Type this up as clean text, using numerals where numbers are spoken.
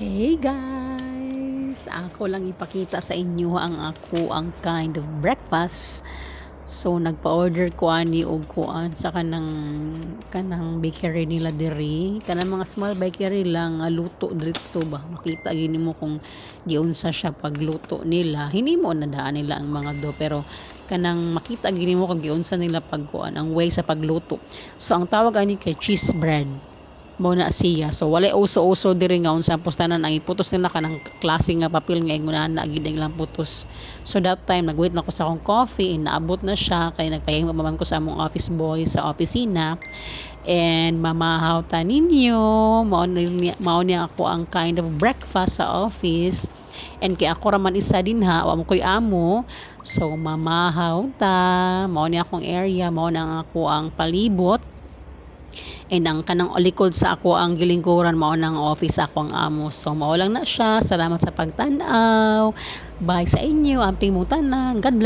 Hey guys! Ako lang ipakita sa inyo ang kind of breakfast. So nagpa-order ko ani og kuan sa kanang bakery nila diri. Kanang mga small bakery lang nga luto diretso ba. Makita gini mo kung giunsa siya pagluto nila. Hinimo na daan nila ang mga do pero kanang makita gini mo kung giunsa nila pagkuan ang way sa pagluto. So ang tawag ani kay cheese bread mo na siya. So wala uso-uso diri nga unsa pustanan ang iputos nila kanang klase nga papel nga ingon na gid lang putos. So that time nagwait na ko sa akong coffee, naabot na siya kay nagpahimo man ko sa among office boy sa opisina. And mamahaw ta ninyo, mao niya ako ang kind of breakfast sa office. And kay ako raman isa din ha, wa mo koy amo. So mamahaw ta, mao niya akong area, mao na ako ang palibot. And ang kanang likod sa ako ang gilingkuran mao nang office ako ang amo. So mao lang na siya. Salamat sa pagtan-aw. Bye sa inyo. Amping mo tanan. God bless.